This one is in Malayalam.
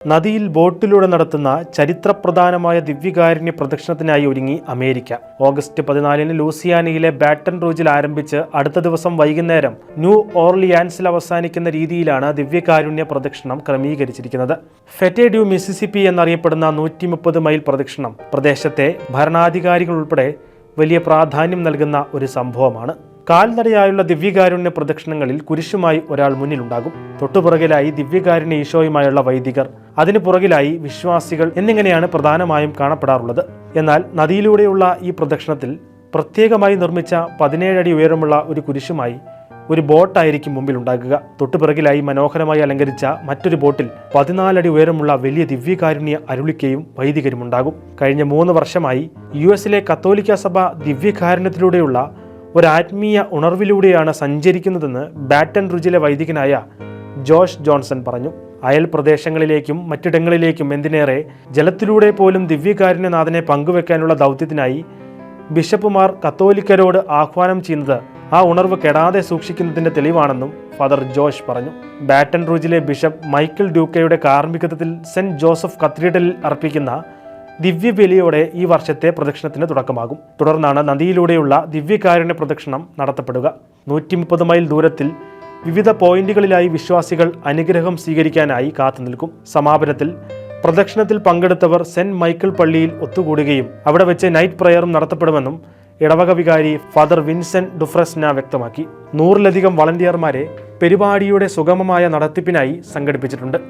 നദിയിൽ ബോട്ടിലൂടെ നടത്തുന്ന ചരിത്രപ്രധാനമായ ദിവ്യകാരുണ്യ പ്രദക്ഷിണത്തിനായി ഒരുങ്ങി അമേരിക്ക. ഓഗസ്റ്റ് 14 ലൂസിയാനയിലെ ബാറ്റൺ റൂജിൽ ആരംഭിച്ച് അടുത്ത ദിവസം വൈകുന്നേരം ന്യൂ ഓർലിയാൻസിൽ അവസാനിക്കുന്ന രീതിയിലാണ് ദിവ്യകാരുണ്യ പ്രദക്ഷിണം ക്രമീകരിച്ചിരിക്കുന്നത്. ഫെറ്റെ ഡ്യൂ മിസിസിപ്പി എന്നറിയപ്പെടുന്ന 130 മൈൽ പ്രദക്ഷിണം പ്രദേശത്തെ ഭരണാധികാരികൾ ഉൾപ്പെടെ വലിയ പ്രാധാന്യം നൽകുന്ന ഒരു സംഭവമാണ്. കാൽനടയായുള്ള ദിവ്യകാരുണ്യ പ്രദക്ഷിണങ്ങളിൽ കുരിശുമായി ഒരാൾ മുന്നിലുണ്ടാകും. തൊട്ടുപുറകിലായി ദിവ്യകാരുണ്യ ഈശോയുമായുള്ള വൈദികർ, അതിനു പുറകിലായി വിശ്വാസികൾ എന്നിങ്ങനെയാണ് പ്രധാനമായും കാണപ്പെടാറുള്ളത്. എന്നാൽ നദിയിലൂടെയുള്ള ഈ പ്രദക്ഷിണത്തിൽ പ്രത്യേകമായി നിർമ്മിച്ച 17 അടി ഉയരമുള്ള ഒരു കുരിശുമായി ഒരു ബോട്ടായിരിക്കും മുമ്പിൽ ഉണ്ടാകുക. തൊട്ടുപിറകിലായി മനോഹരമായി അലങ്കരിച്ച മറ്റൊരു ബോട്ടിൽ 14 അടി ഉയരമുള്ള വലിയ ദിവ്യകാരുണ്യ അരുളിക്കയും വൈദികരും ഉണ്ടാകും. കഴിഞ്ഞ 3 വർഷമായി US കത്തോലിക്ക സഭ ദിവ്യകാരുണ്യത്തിലൂടെയുള്ള ഒരാത്മീയ ഉണർവിലൂടെയാണ് സഞ്ചരിക്കുന്നതെന്ന് ബാറ്റൺ റുജിലെ വൈദികനായ ജോഷ് ജോൺസൺ പറഞ്ഞു. അയൽ പ്രദേശങ്ങളിലേക്കും മറ്റിടങ്ങളിലേക്കും എന്തിനേറെ ജലത്തിലൂടെ പോലും ദിവ്യകാരുണ്യനാഥനെ പങ്കുവെക്കാനുള്ള ദൗത്യത്തിനായി ബിഷപ്പുമാർ കത്തോലിക്കരോട് ആഹ്വാനം ചെയ്യുന്നത് ആ ഉണർവ് കെടാതെ സൂക്ഷിക്കുന്നതിന്റെ തെളിവാണെന്നും ഫാദർ ജോഷ് പറഞ്ഞു. ബാറ്റൺ റൂജിലെ ബിഷപ്പ് മൈക്കിൾ ഡ്യൂക്കയുടെ കാർമ്മികത്വത്തിൽ സെന്റ് ജോസഫ് കത്തീഡ്രലിൽ അർപ്പിക്കുന്ന ദിവ്യബലിയോടെ ഈ വർഷത്തെ പ്രദക്ഷിണത്തിന് തുടക്കമാകും. തുടർന്നാണ് നദിയിലൂടെയുള്ള ദിവ്യകാരുണ്യ പ്രദക്ഷിണം നടത്തപ്പെടുക. 130 മൈൽ ദൂരത്തിൽ വിവിധ പോയിന്റുകളിലായി വിശ്വാസികൾ അനുഗ്രഹം സ്വീകരിക്കാനായി കാത്തുനിൽക്കും. സമാപനത്തിൽ പ്രദക്ഷിണത്തിൽ പങ്കെടുത്തവർ സെന്റ് മൈക്കിൾ പള്ളിയിൽ ഒത്തുകൂടുകയും അവിടെ വെച്ച് നൈറ്റ് പ്രയറും നടത്തപ്പെടുമെന്നും ഇടവക വികാരി ഫാദർ വിൻസെന്റ് ഡുഫ്രസ്ന വ്യക്തമാക്കി. 100-ലധികം വളണ്ടിയർമാരെ പരിപാടിയുടെ സുഗമമായ നടത്തിപ്പിനായി സംഘടിപ്പിച്ചിട്ടുണ്ട്.